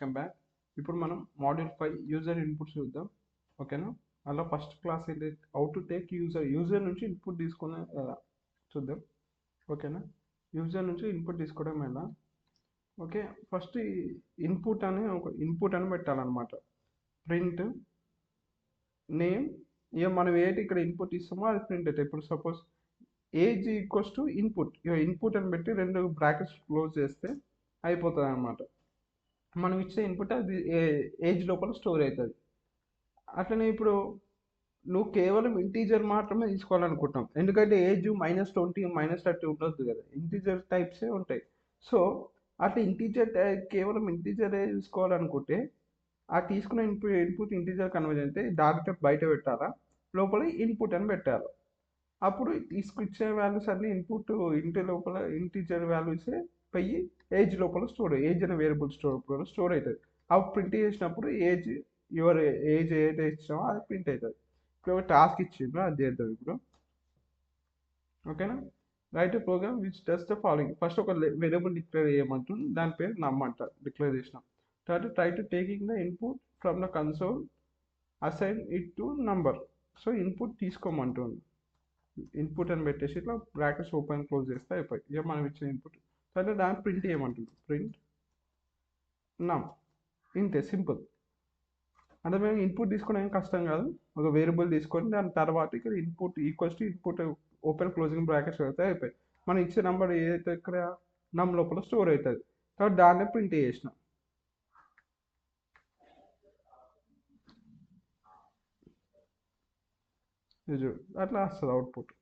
Come back. ఇప్పుడు మనం module 5 user inputs చూద్దాం. ఓకేనా? అలా ఫస్ట్ క్లాస్ ఏంటి, హౌ టు టేక్ యూజర్ నుంచి ఇన్పుట్ తీసుకునే చూద్దాం. ఓకేనా? యూజర్ నుంచి ఇన్పుట్ తీసుకోవడం ఎలా? ఓకే, ఫస్ట్ ఇన్పుట్ అని ఒక ఇన్పుట్ అని పెట్టాలన్నమాట. ప్రింట్ నేమ్, ఇక మనం ఏంటి ఇక్కడ ఇన్పుట్ ఇస్తామో అది ప్రింట్ అవుతుంది. ఇప్పుడు suppose age equals to input, ఇక ఇన్పుట్ అని పెట్టి రెండు బ్రాకెట్స్ క్లోజ్ చేస్తే అయిపోతుంది అనమాట. మనం ఇచ్చే ఇన్పుట్ అది ఏజ్ లోపల స్టోర్ అవుతుంది. అట్లనే ఇప్పుడు నువ్వు కేవలం ఇంటీజర్ మాత్రమే తీసుకోవాలనుకుంటాం, ఎందుకంటే ఏజ్ -20 -30 ఉండొద్దు కదా, ఇంటీజర్ టైప్సే ఉంటాయి. సో అట్లా కేవలం ఇంటీజరే తీసుకోవాలనుకుంటే ఆ తీసుకున్న ఇన్పుట్ ఇంటీజర్ కన్వర్ట్ అయితే డైరెక్ట్ బయట పెట్టాలా, లోపల ఇన్పుట్ అని పెట్టాలి. అప్పుడు తీసుకొచ్చే వాల్యూస్ అన్ని ఇన్పుట్ ఇంటి లోపల ఇంటీజర్ వాల్యూసే పోయి ఏజ్ లోపల ఏజ్ అనే వేరియబుల్ స్టోర్ అవుతుంది. అవి ప్రింట్ చేసినప్పుడు యువర్ ఏజ్ ఏదైతే ఇచ్చినామో అది ప్రింట్ అవుతుంది. ఇప్పుడు ఒక టాస్క్ ఇచ్చిండ్రు, అది చేద్దాం ఇప్పుడు. ఓకేనా? Write program which does the following. First ఒక వేరియబుల్ డిక్లేర్ చేయమంటుంది, దాని పేరు నమ్ అంట, డిక్లేర్ చేసినాం. తర్వాత try to taking the input from the console, assign it to number. So input తీసుకోమంటుంది, ఇన్పుట్ అని పెట్టేసి ఇట్లా బ్రాకెట్స్ ఓపెన్ క్లోజ్ చేస్తే అయిపోయి ఇక మనం ఇచ్చిన ఇన్పుట్. తర్వాత దాన్ని ప్రింట్ చేయమంటుంది, ప్రింట్ నమ్. ఇంతే, సింపుల్. అంటే మేము ఇన్పుట్ తీసుకోవడం ఏం కష్టం కాదు. ఒక వేరియబుల్ తీసుకొని దాని తర్వాత ఇక్కడ input equals to input open closing brackets పెడితే అయిపోయి మనం ఇచ్చే నెంబర్ ఏదైతే ఇక్కడ నమ్ లోపల స్టోర్ అవుతుంది. కాబట్టి దాన్నే ప్రింట్ చేసినాం. అట్లా వస్తుంది అవుట్పుట్.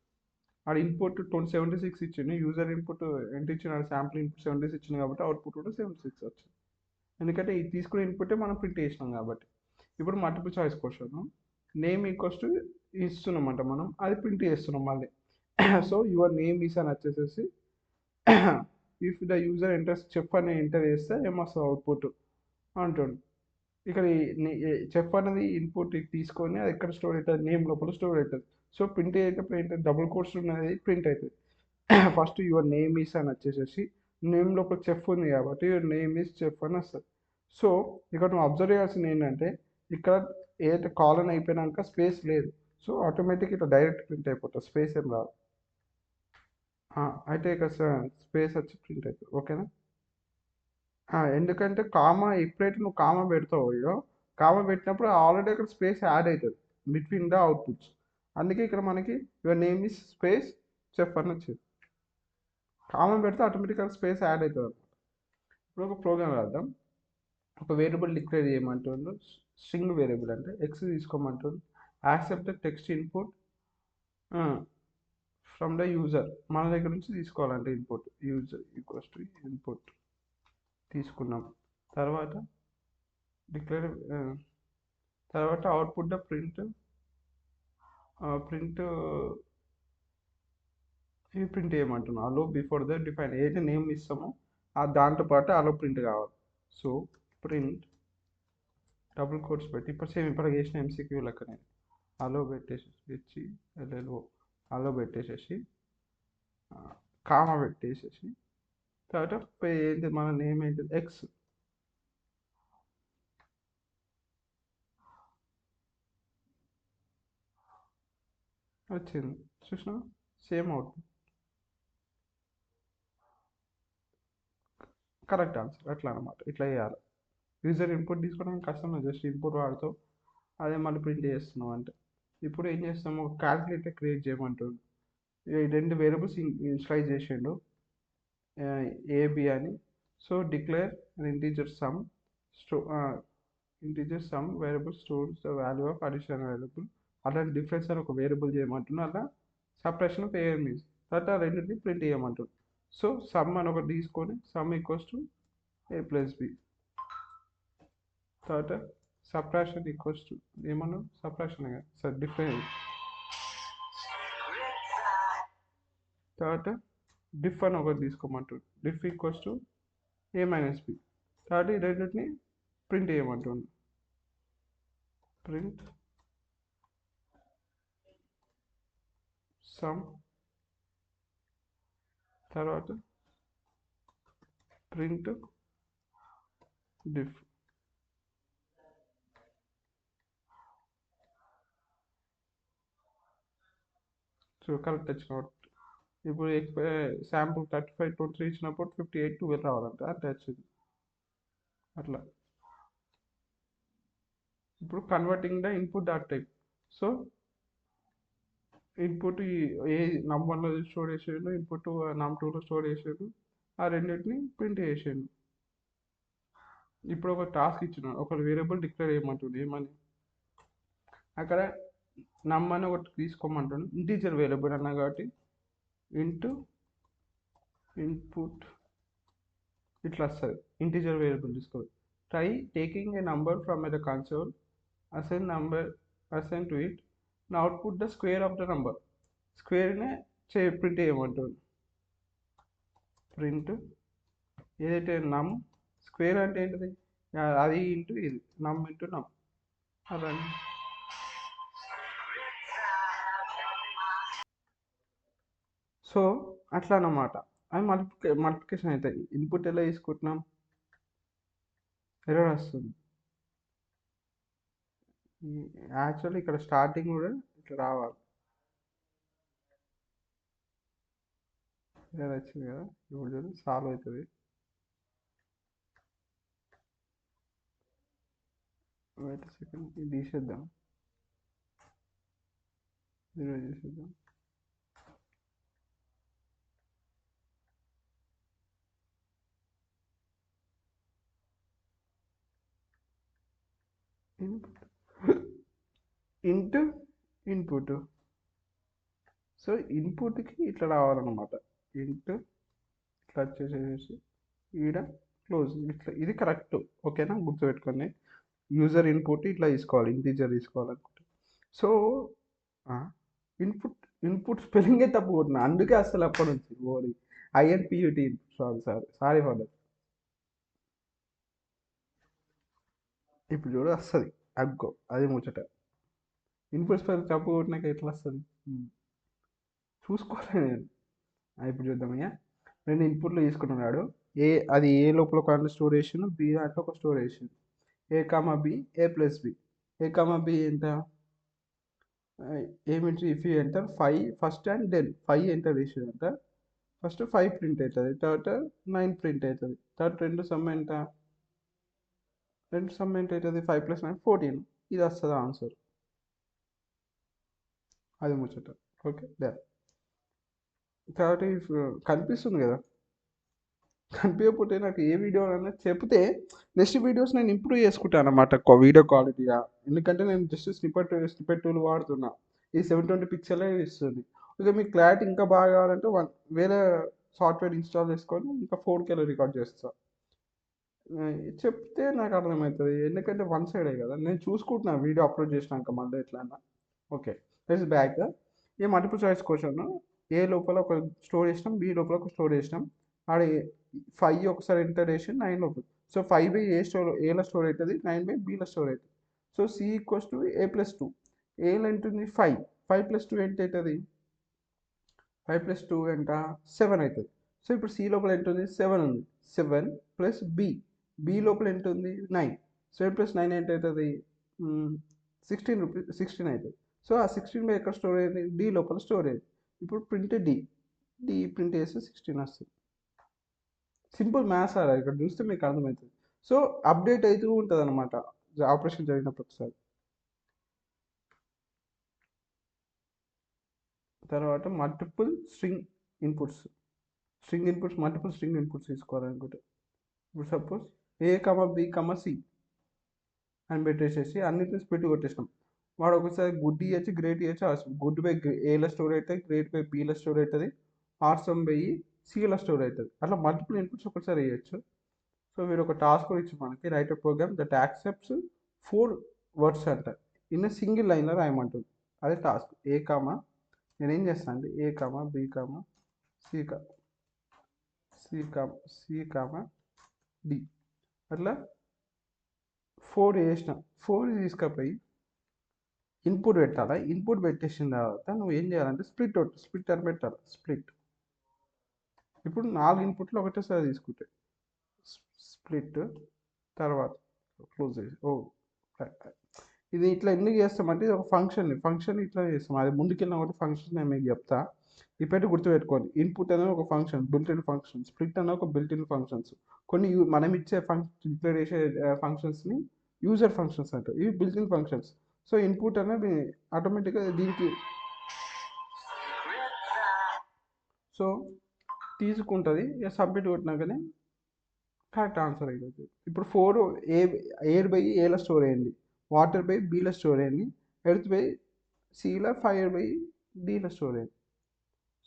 ఆడ ఇన్పుట్ 76 ఇచ్చింది, యూజర్ ఇన్పుట్ ఎంత ఇచ్చిన శాంపుల్ ఇన్పుట్ 76 ఇచ్చింది కాబట్టి అవుట్పుట్ కూడా 76 వచ్చింది. ఎందుకంటే ఇది తీసుకునే ఇన్పుటే మనం ప్రింట్ చేసినాం కాబట్టి. ఇప్పుడు multiple choice question, name equals to ఇస్తున్నామంట, మనం అది ప్రింట్ చేస్తున్నాం మళ్ళీ. సో యువర్ నేమ్ ఈస్ అని వచ్చేసేసి if the user enters chef అని ఎంటర్ చేస్తే ఏమొస్తుంది అవుట్పుట్ అంటుంది. ఇక్కడ చెఫ్ అనేది ఇన్పుట్ తీసుకొని అది ఎక్కడ స్టోర్ అవుతుంది, నేమ్ లోపల స్టోర్ అవుతుంది. సో ప్రింట్ అయ్యేటప్పుడు ఏంటంటే డబుల్ కోట్స్ ఉన్నది ప్రింట్ అవుతుంది. ఫస్ట్ యువర్ నేమ్ ఈస్ అని వచ్చేసేసి నేమ్ లోపల చెఫ్ ఉంది కాబట్టి యువర్ నేమ్ ఈస్ చెఫ్ అని వస్తుంది. సో ఇక్కడ నువ్వు అబ్జర్వ్ చేయాల్సింది ఏంటంటే ఇక్కడ ఏదైతే కాలన్ అయిపోయినాక స్పేస్ లేదు. సో ఆటోమేటిక్ ఇట్లా డైరెక్ట్ ప్రింట్ అయిపోతుంది, స్పేస్ ఏం రాదు. అయితే ఇక్కడ స్పేస్ వచ్చి ప్రింట్ అవుతుంది. ఓకేనా? ఎందుకంటే కామా ఎప్పుడైతే నువ్వు కామా పెడతావో, కామా పెట్టినప్పుడు ఆల్రెడీ అక్కడ స్పేస్ యాడ్ అవుతుంది బిట్వీన్ ద అవుట్పుట్స్. అందుకే ఇక్కడ మనకి your name is space chef అని వచ్చింది. కామా పెడితే ఆటోమేటిక్గా స్పేస్ యాడ్ అవుతుంది. ఇప్పుడు ఒక ప్రోగ్రామ్ రాద్దాం. ఒక వేరియబుల్ డిక్లేర్ చేయమంటుండ్రు, స్ట్రింగ్ వేరియబుల్ అంటే ఎక్స్ తీసుకోమంటుండ్రు. Accept the text input from the user, మన దగ్గర నుంచి తీసుకోవాలంటే input user equals to input తీసుకున్నాం. తర్వాత డిక్లేర్, తర్వాత అవుట్పుట్ ద ప్రింట్ ఇది ప్రింట్ చేయమంటున్నాం. అలో బిఫోర్ ద డిఫైన్, ఏదైతే నేమ్ ఇస్తామో ఆ దాంతో పాటు అలో ప్రింట్ కావాలి. సో ప్రింట్ డబుల్ కోట్స్ పెట్టి ఇప్పుడు సేమ్ ఇప్పుడు చేసిన ఎంసీక్యూ లెక్కనే అలో పెట్టేసి ఎల్ఎల్ఓ అలో పెట్టేసేసి కామా పెట్టేసేసి తర్వాత ఏంటి మన నేమ్ ఏంటి ఎక్స్ వచ్చింది. చూసినా సేమ్ అవుట్పుట్, కరెక్ట్ ఆన్సర్. అట్లా అనమాట, ఇట్లా చేయాలి. యూజర్ ఇన్పుట్ తీసుకోవడానికి కష్టం, జస్ట్ ఇన్పుట్ వాడుతూ అదే మళ్ళీ ప్రింట్ చేస్తున్నాం అంటే. ఇప్పుడు ఏం చేస్తాము, క్యాల్కులేటర్ క్రియేట్ చేయమంటుంది. ఈ రెండు వేరియబుల్స్ ఇనిషియలైజ్ చేసిండు, ఏబి అని. సో డిక్లేర్ ఇంటీజర్ సమ్, స్టో integer sum variable stores the value of addition variable. అలాంటి డిఫరెన్స్ అని ఒక వేరియబుల్ చేయమంటున్నా, అలా సపరేషన్ ఆఫ్ ఏ మీన్స్. తర్వాత రెండింటిని ప్రింట్ చేయమంటుంది. సో సమ్ అని ఒకటి తీసుకొని sum equals to A plus b. తర్వాత సబ్ట్రాక్షన్ ఈక్వల్స్ టు ఏమన్నా సబ్ట్రాక్షన్ సార్ డిఫరెన్స్. తర్వాత డిఫ్ అని ఒకటి తీసుకోమంటుంది, diff equals to a minus b. కాబట్టి ఈ రెండింటిని ప్రింట్ చేయమంటుంది, ప్రింట్ సమ్, తర్వాత ప్రింట్ డిఫ్. సో కరెక్ట్ వచ్చినప్పుడు ఇప్పుడు శాంపుల్ 35 23 ఇచ్చినప్పుడు 58 12 రావాలంటే అంటే వచ్చింది అట్లా. ఇప్పుడు converting the input dot type. So input a num 1లో స్టోర్ చేసేది, ఇన్పుట్ num 2లో స్టోర్ చేసేది, ఆ రెండింటిని ప్రింట్ చేసేది. ఇప్పుడు ఒక టాస్క్ ఇచ్చిన ఒక వేరియబుల్ డిక్లేర్ చేయమంటుంది ఏమని, అక్కడ నమ్ అని ఒకటి తీసుకోమంటాడు, ఇంటీజర్ వేరియబుల్ అన్నా కాబట్టి ఇంటూ ఇన్పుట్ ఇట్లా వస్తుంది. ఇంటీజర్ వేరియబుల్ తీసుకోవాలి. Try taking a number from the console, assign number assign to it, output the square of the number. స్క్వేర్నే ప్రింట్ చేయమంటుంది. ప్రింట్ ఏదైతే నమ్ స్క్వేర్ అంటే ఏంటిది, అది ఇంటూ ఇది నమ్ ఇంటూ నమ్ అలా. సో అట్లా అన్నమాట. అది మల్టిప్లికేషన్ అవుతాయి. ఇన్పుట్ ఎలా తీసుకుంటున్నాం, ఎర్రర్ వస్తుంది. యాక్చువల్లీ ఇక్కడ స్టార్టింగ్ కూడా ఇట్లా రావాలి, ఎర్రర్ వచ్చింది కదా. ఇప్పుడు చూడు సాల్వ్ అవుతుంది. వెయిట్ సెకండ్, ఇది తీసేద్దాం, జీరో చేసేద్దాం. Input into input. సో ఇన్పుట్కి ఇట్లా రావాలన్నమాట, ఇంటూ ఇట్లా వచ్చేసేసి ఈడ క్లోజ్ ఇట్లా. ఇది కరెక్ట్, ఓకేనా, గుర్తుపెట్టుకోండి. యూజర్ ఇన్పుట్ ఇట్లా తీసుకోవాలి, ఇంటీజర్ తీసుకోవాలనుకుంటే. సో ఇన్పుట్ ఇన్పుట్ స్పెల్లింగే తప్పు కొట్టిన, అందుకే అసలు అప్పటి నుంచి ఓడి ఐఎన్పియుటి. Sorry for that. ఇప్పుడు చూడ వస్తుంది, అగ్గో అది ముచ్చట. ఇన్పుట్ స్పెల్లింగ్ తప్పు కొట్టినాక ఎట్లా వస్తుంది చూసుకోవాలి నేను. ఇప్పుడు చూద్దామయ్యా. రెండు ఇన్పుట్లు తీసుకుంటున్నాడు. అది ఏ లోపల ఒక స్టోర్ చేసిండు, బి దాంట్లో ఒక స్టోర్ చేసిండు. A comma b, a plus b. A comma b ఎంత, ఏమిటి if you enter 5 first and then 5 enter చేసేదంట. ఫస్ట్ 5 ప్రింట్ అవుతుంది, తర్వాత 9 ప్రింట్ అవుతుంది, తర్వాత రెండు సమ్ ఎంత అవుతుంది, 5 + 9 14. ఇది వస్తుంది ఆన్సర్. అది ముచ్చట. ఓకే దెన్ కాబట్టి కనిపిస్తుంది కదా. కనిపించకపోతే నాకు ఏ వీడియో అయినా చెప్తే నెక్స్ట్ వీడియోస్ నేను ఇంప్రూవ్ చేసుకుంటాను అన్నమాట వీడియో క్వాలిటీగా. ఎందుకంటే నేను జస్ట్ స్నిపెట్ టూల్ వాడుతున్నా. ఈ 720 పిక్సెలే ఇస్తుంది. ఓకే, మీకు క్లారిటీ ఇంకా బాగా కావాలంటే వేరే సాఫ్ట్వేర్ ఇన్స్టాల్ చేసుకొని ఇంకా 4Kలో రికార్డ్ చేస్తా. చెప్తే నాకు అర్థమవుతుంది, ఎందుకంటే వన్ సైడే కదా. నేను చూసుకుంటున్నా వీడియో అప్లోడ్ చేసినాక మళ్ళీ ఎట్లా. Okay, let's back. ఈ మల్టిపుల్ చాయిస్ క్వశ్చన్, ఏ లోపల ఒక స్టోర్ చేసినాం, బి లోపల ఒక స్టోర్ చేసినాం. ఆడ 5 ఒకసారి ఎంటర్ చేసి 9 లోపల. సో 5 బై ఏలో స్టోర్ అవుతుంది, 9 బై బిలో స్టోర్ అవుతుంది. So C equals to A plus 2. ఏలో ఉంటుంది 5, 5 + 2 ఎంత అవుతుంది, 5 + 2 ఎంత 7 అవుతుంది. సో ఇప్పుడు సి లోపల ఎంత ఉంది, 7 ఉంది. 7 ప్లస్ బి లోపల ఎంత ఉంది, 9. 7 + 9 ఎంత అవుతుంది, 16 అవుతుంది. సో ఆ 16 ఎక్కడ స్టోర్ అయింది, డి లోపల స్టోర్ అయింది. ఇప్పుడు ప్రింట్ డి ప్రింట్ చేస్తే 16 వస్తుంది. సింపుల్ మ్యాథ్స్ ఆరా, ఇక్కడ చూస్తే మీకు అర్థమవుతుంది. సో అప్డేట్ అవుతూ ఉంటుంది అనమాట ఆపరేషన్ జరిగినప్పుడు ఒకసారి. తర్వాత multiple string inputs multiple string inputs తీసుకోవాలనుకుంటే, ఇప్పుడు సపోజ్ ఏ కమ బి కమ సి అని పెట్టేసేసి అన్నిటిని స్ప్లిట్ కొట్టేసినాం. వాడు ఒకసారి గుడ్ ఇవ్వచ్చు, గ్రేట్ ఇవ్వచ్చు. గుడ్ బై ఏలో స్టోర్ అవుతుంది, గ్రేట్ బై బిలో స్టోర్ అవుతుంది, ఆర్సమ్ బై సిలో స్టోర్ అవుతుంది. అట్లా మల్టిపుల్ ఇన్పుట్స్ ఒకసారి వేయచ్చు. సో మీరు ఒక టాస్క్ ఇచ్చి మనకి write program that accepts 4 words అంట ఇన్ సింగిల్ లైన్లో రాయమంటుంది. అదే టాస్క్. నేనేం చేస్తాను అంటే a comma b comma C comma d అట్లా 4 వేసిన. 4 తీసుకపోయి ఇన్పుట్ పెట్టాలి. ఇన్పుట్ పెట్టేసిన తర్వాత నువ్వు ఏం చేయాలంటే స్ప్లిట్ అని పెట్టాలి. స్ప్లిట్. ఇప్పుడు 4 ఇన్పుట్లు ఒకటేసారి తీసుకుంటే స్ప్లిట్ తర్వాత క్లోజ్ చేసి ఇది ఇట్లా ఎందుకు చేస్తామంటే ఇది ఒక ఫంక్షన్ ఇట్లా చేస్తాం. అది ముందుకెళ్ళిన ఒకటి ఫంక్షన్ నేను మీకు చెప్తా. ఇప్పటి గుర్తుపెట్టుకోండి. ఇన్పుట్ అనేది ఒక function, built in function. Split అనేది ఒక బిల్ట్ ఇన్ ఫంక్షన్స్. కొన్ని మనం ఇచ్చే డిక్లేర్ చేసే ఫంక్షన్స్ని యూజర్ ఫంక్షన్స్ అంటారు. ఇవి built in functions. So input అనేది ఆటోమేటిక్గా దీనికి సో తీసుకుంటుంది. ఇక సబ్మిట్ కొట్టినాకనే కరెక్ట్ ఆన్సర్ అవుతుంది. ఇప్పుడు 4 ఏ ఎయిర్ బై ఏలో స్టోర్ అయ్యింది, వాటర్ బై బీలో స్టోర్ అయ్యింది, ఎర్త్ బై సిలో, ఫైర్ బై డీలో స్టోర్ అయ్యింది.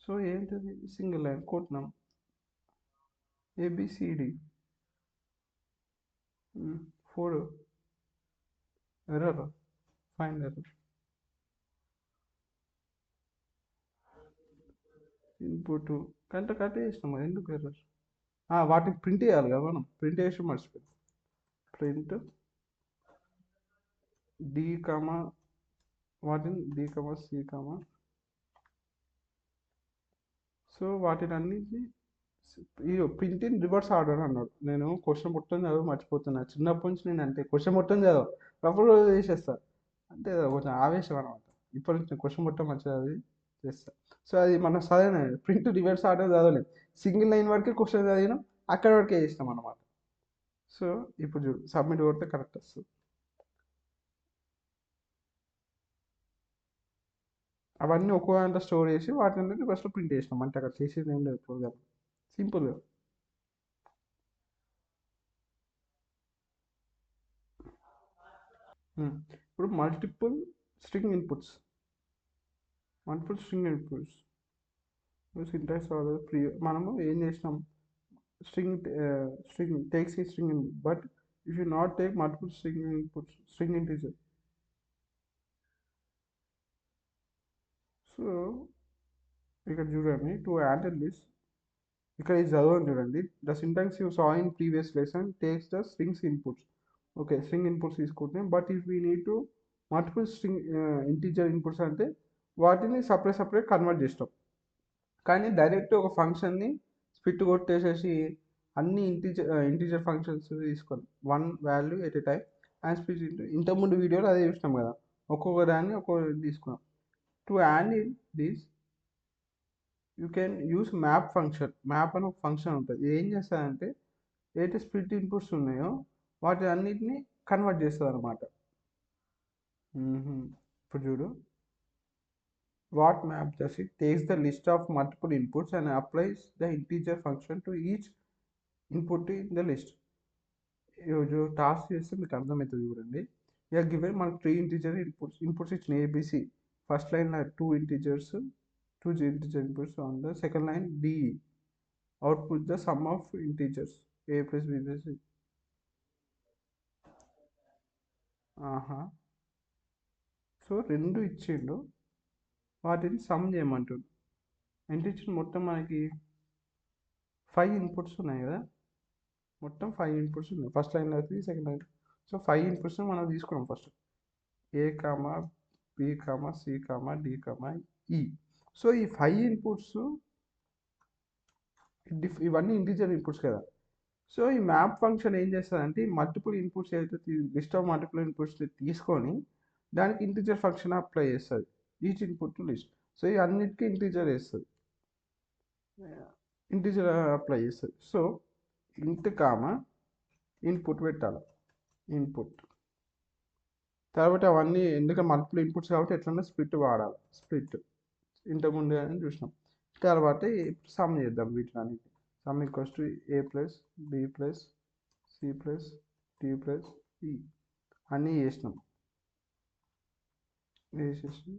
సో ఏంటది సింగిల్ లైన్ కొట్టినాం a b c d 4 error find error input correct చేసినాం కదా, ఎందుకు ఎర్రర్ వాటిని ప్రింట్ చేయాలి కదా మనం, ప్రింట్ చేసి మర్చిపోయాం. ప్రింట్ డి కామా వాటిని D comma C comma so వాటిని అన్నింటినీ ఈ ప్రింట్ ఇన్ రివర్స్ ఆర్డర్ అన్నాడు. నేను క్వశ్చన్ మొత్తం చదువు మర్చిపోతున్నా. చిన్నప్పటి నుంచి నేను అంటే క్వశ్చన్ మొత్తం చదవ రఫ్గా చేసేస్తా, అంటే కొంచెం ఆవేశం అనమాట. ఇప్పటి నుంచి క్వశ్చన్ మొత్తం మంచిగా చదివి చేస్తా. సో అది మనం చదివిన ప్రింట్ రివర్స్ ఆర్డర్ చదవలేదు, సింగిల్ లైన్ వరకే క్వశ్చన్ చదివినాం, అక్కడ వరకే చేసినాం అనమాట. సో ఇప్పుడు చూడు సబ్మిట్ కొడితే కరెక్ట్ వస్తుంది. అవన్నీ ఒక్కో దాంట్లో స్టోర్ చేసి వాటిని రివర్స్లో ప్రింట్ చేసినాం, అంటే అక్కడ చేసేది ఏం లేదు ప్రోగ్రామ్, సింపుల్గా. ఇప్పుడు multiple string inputs syntax order pre మనము ఏం చేసినాం, string takes a string input, but if you not take multiple string inputs, string integer. So ఇక్కడ చూడండి, టు హ్యాండిల్ దిస్ ఇక్కడ ఇది చదవండి చూడండి. The syntax you saw in previous lesson takes the strings inputs. Okay string inputs తీసుకుంటే, but if we need to multiple string integer inputs అంటే వాటిని separate convert చేస్తాం. కానీ డైరెక్ట్ ఒక ఫంక్షన్ని స్ప్లిట్ కొట్టేసేసి అన్ని ఇంటీజర్ ఫంక్షన్స్ తీసుకోవాలి, one value at a time and split ఇంతకుముందు వీడియోలో అదే చూసినాం కదా, ఒక్కొక్క దాన్ని ఒక్కొక్కటి తీసుకున్నాం. To handle this you can use map function. Map అని ఒక ఫంక్షన్ ఉంటుంది. ఏం చేస్తుందంటే ఏదైతే స్ప్లిట్ ఇన్పుట్స్ ఉన్నాయో వాటి అన్నిటిని కన్వర్ట్ చేస్తుంది అనమాట. ఇప్పుడు చూడు, what map does it takes the list of multiple inputs and applies the integer function to each input in the list. जो టాస్క్ చేస్తే మీకు అర్థమవుతుంది చూడండి. ఇక గివెన్ మనకు 3 ఇంటీజర్ ఇన్పుట్స్ ఇచ్చిన ఏబిసి. ఫస్ట్ లైన్లో 2 integer inputs on the second line the output the sum of integers A plus B plus C. So 2 ఇచ్చిండు, వాటిని సమ్ చేయమంటుండు. ఎంత ఇచ్చిండు మొత్తం మనకి 5 ఇన్పుట్స్ ఉన్నాయి కదా, మొత్తం 5 ఇన్పుట్స్ ఉన్నాయి. ఫస్ట్ లైన్లో 3, సెకండ్ లైన్. సో 5 ఇన్పుట్స్ మనం తీసుకున్నాం. First a comma b comma C comma d comma e. So ఈ 5 ఇన్పుట్స్ ఇవన్నీ ఇంటీజర్ ఇన్పుట్స్ కదా. సో ఈ మ్యాప్ ఫంక్షన్ ఏం చేస్తుందంటే మల్టిపుల్ ఇన్పుట్స్ ఏదైతే లిస్ట్ ఆఫ్ మల్టిపుల్ ఇన్పుట్స్ తీసుకొని దానికి ఇంటీజర్ ఫంక్షన్ అప్లై చేస్తుంది, ఈచ్ ఇన్పుట్ లిస్ట్. సో ఈ అన్నిటికీ ఇంటీజర్ వేస్తుంది, ఇంటీజర్ అప్లై చేస్తుంది. సో ఇంట్ కామా ఇన్పుట్ పెట్టాలి, ఇన్పుట్ తర్వాత అవన్నీ ఎందుకంటే మల్టిపుల్ ఇన్పుట్స్ కాబట్టి ఎట్లన్నా స్ప్లిట్ వాడాలి, స్ప్లిట్ ఇంతకుముందు అని చూసినాం. తర్వాత సమ్ చేద్దాం వీటిని. Sum equals to A plus B plus C plus D plus E అన్నీ చేసినాం. వేసేసి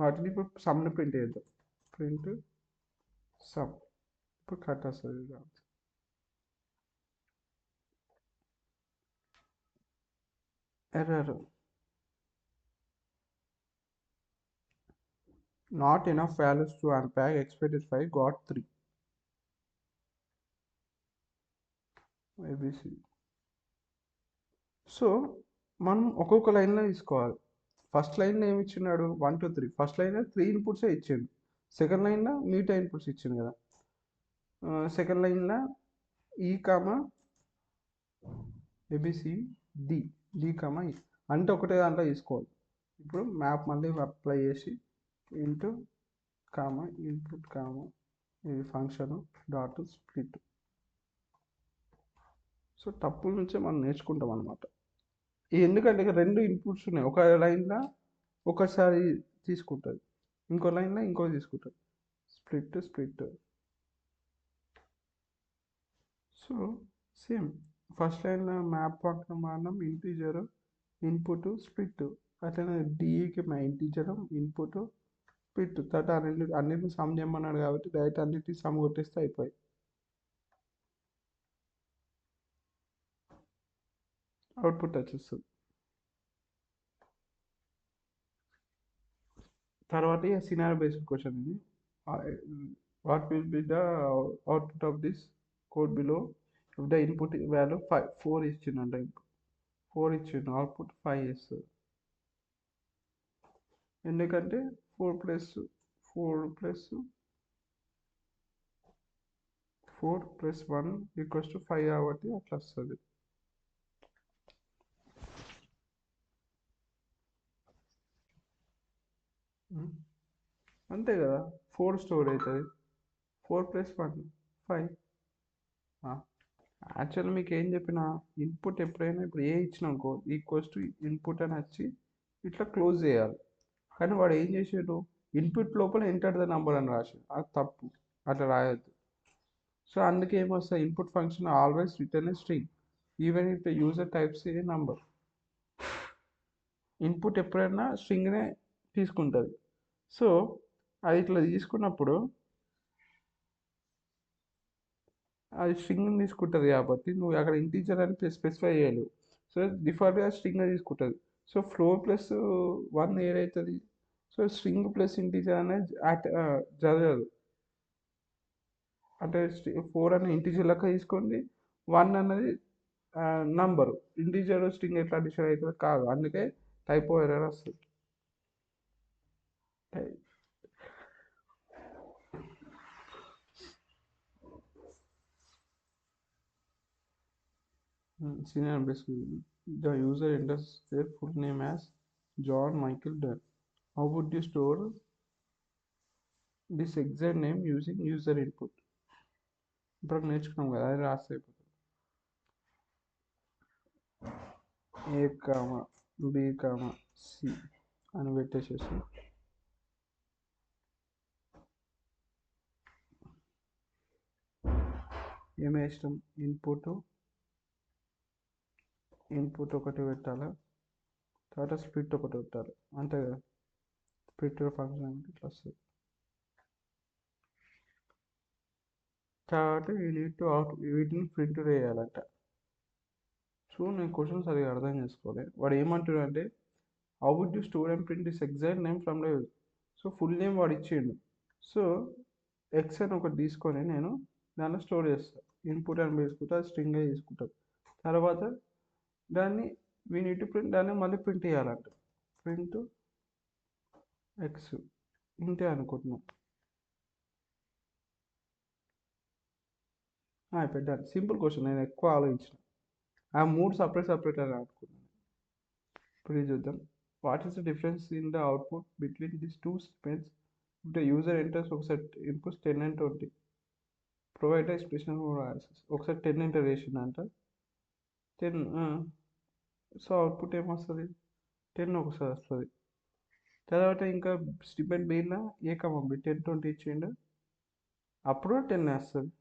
వాటిని ఇప్పుడు సమ్ని ప్రింట్ చేద్దాం. ప్రింట్ సమ్ ఇప్పుడు కట్ వస్తుంది. Error, not enough values to unpack, expected 5 got 3. ABC. So మనం ఒక్కొక్క లైన్లో తీసుకోవాలి. ఫస్ట్ లైన్లో ఏమి ఇచ్చినాడు 1 2 3. ఫస్ట్ లైన్లో 3 ఇన్పుట్సే ఇచ్చిండు. సెకండ్ లైన్లో మిగతా ఇన్పుట్స్ ఇచ్చిండు కదా. సెకండ్ లైన్లో ఈ కామా ఏబిసి డి డి కమా ఈ అంటే ఒకటే దాంట్లో తీసుకోవాలి. ఇప్పుడు మ్యాప్ మళ్ళీ అప్లై చేసి ఇంటూ కామా ఇన్పుట్ కామా ఇది ఫంక్షన్ డాట్ స్ప్లిట్. సో తప్పుల నుంచే మనం నేర్చుకుంటాం అనమాట. ఎందుకంటే ఇక రెండు ఇన్పుట్స్ ఉన్నాయి, ఒక లైన్లో ఒకసారి తీసుకుంటుంది, ఇంకో లైన్లో ఇంకో తీసుకుంటుంది, split split. So same first లైన్లో మ్యాప్ పక్కన మనం ఇంటీజర్ ఇన్పుట్ స్ప్లిట్, అట్లనే డిఈకి మా ఇంటీజర్ ఇన్పుట్ స్ప్లిట్. తర్వాత అన్నిటిని సమ్ చేయమన్నాడు కాబట్టి డైరెక్ట్ అన్నిటిని సమ్ కొట్టేస్తే అయిపోయి అవుట్పుట్ వచ్చేస్తుంది. తర్వాత సినారియో బేస్డ్ క్వశ్చన్ ఇది. What will be the output of this code below if the input value 4 ఇచ్చిందంట, 4 ఇచ్చిండు, అవుట్పుట్ 5 ఇస్తుంది. ఎందుకంటే 4 ప్లస్ 1 ఈక్వల్స్ టు 5 కాబట్టి అట్లా వస్తుంది. అంతే కదా, 4 స్టోర్ అవుతుంది, 4 ప్లస్ 1 5. యాక్చువల్ మీకు ఏం చెప్పిన ఇన్పుట్ ఎప్పుడైనా ఇప్పుడు ఏ ఇచ్చినాకో ఈక్వల్స్ టు ఇన్పుట్ అని వచ్చి ఇట్లా క్లోజ్ చేయాలి. కానీ వాడు ఏం చేసాడు, ఇన్పుట్ లోపల ఎంటర్ ద నంబర్ అని రాశాడు, అది తప్పు, అట్లా రాయొద్దు. సో అందుకే ఏమొస్తుంది, input function always return a string even if the user types A number. Input ఎప్పుడైనా స్ట్రింగ్నే తీసుకుంటుంది. సో అది ఇట్లా తీసుకున్నప్పుడు అది స్ట్రింగ్ తీసుకుంటుంది కాబట్టి నువ్వు అక్కడ ఇంటీజర్ అని స్పెసిఫై చేయలేవు. సో డిఫాల్ట్గా స్ట్రింగ్ తీసుకుంటుంది. సో 4+1 ఏదవుతుంది, సో స్ట్రింగ్ ప్లస్ ఇంటీజర్ అనేది జరగదు. అంటే 4 అనే ఇంటీజర్ లెక్క తీసుకోండి, 1 అన్నది నంబరు, ఇంటీజర్ స్ట్రింగ్ ఎట్లా డిసైడ్ అవుతుంది కాదు, అందుకే టైప్ ఎర్రర్ వస్తుంది. Senior basically, the user enters their full name as John Michael Dunn. How would you store this exact name using user input? ఇప్పుడు నేర్చుకున్నాం కదా, అది రాస్తే అయిపోతుంది. ఏ కామా బి కామా సి అని పెట్టేసేసి ఏమే ఇష్టం, ఇన్పుట్ ఒకటి పెట్టాలి, తర్వాత స్ప్లిట్ ఒకటి పెట్టాలి, అంతే కదా. స్ప్లిట్ ఫంక్షన్ అంటే ఇట్లా వస్తుంది. కాబట్టి వీటిని ప్రింట్ వేయాలంట. సో నేను క్వశ్చన్ సరిగా అర్థం చేసుకోవాలి. వాడు ఏమంటాడు అంటే how would you store and print this exact name from the use. So full name వాడు ఇచ్చిండు, సో ఎక్స్ అని ఒకటి తీసుకొని నేను దాన్ని స్టోర్ చేస్తాను, ఇన్పుట్ అని వేసుకుంటా, అది స్ట్రింగ్ తీసుకుంటాను. తర్వాత దాన్ని నీట్ ప్రింట్, దాన్ని మళ్ళీ ప్రింట్ చేయాలంట, ప్రింట్ ఎక్స్, ఇంతే అనుకుంటున్నాం. పెట్టాను, సింపుల్ క్వశ్చన్, నేను ఎక్కువ ఆలోచించిన, ఆ 3 సపరేట్ అని అనుకున్నాను. ఇప్పుడు ఇది చూద్దాం. What is the difference in the output between this two statements if the user enters ఒకసారి ఇన్పుట్స్ 10 and 20 ప్రొవైడ్ ఎక్స్ప్రెషన్ ఒకసారి 10 ఎంటర్ చేసిందంట, 10. సో అవుట్పుట్ ఏమొస్తుంది, 10 ఒకసారి వస్తుంది. తర్వాత ఇంకా స్టేట్మెంట్ బిలో ఏ కమా బి 10 20 ఇచ్చిండు, అప్పుడు 10 వస్తుంది.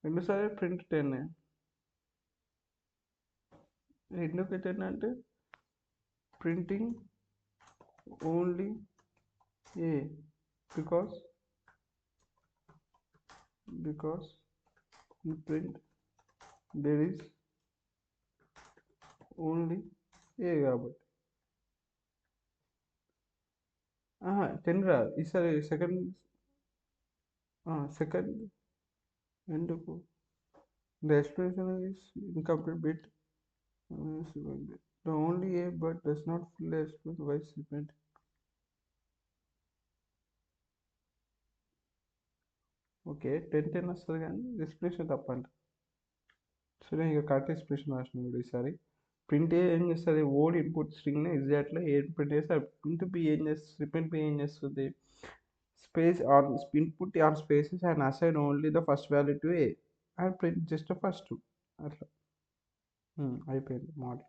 రెండుసార్లు ప్రింట్ 10. ఎందుకు 10 అంటే printing only A, because in print there is only ఏ కాబట్టి 10 రాదు ఈసారి. సెకండ్ ఎందుకు, the explanation is incomplete bit, the only a but does not fully explain why statement. Okay 10 10 వస్తుంది కానీ ఎక్స్ప్లెనేషన్ తప్పంట. సో నేను ఇక కరెక్ట్ ఎక్స్ప్రెషన్ రాసిన ఇప్పుడు ఈసారి. ప్రింట్ ఏం చేస్తుంది, ఓల్డ్ ఇన్పుట్ స్ట్రింగ్ని ఎగ్జాక్ట్గా ఏం ప్రింట్ చేస్తే ప్రింట్ బి ఏం చేస్తుంది, ప్రింట్ బి ఏం చేస్తుంది, space or input or spaces and assign only the first value to A and print just first. అట్లా అయిపోయింది మోడల్.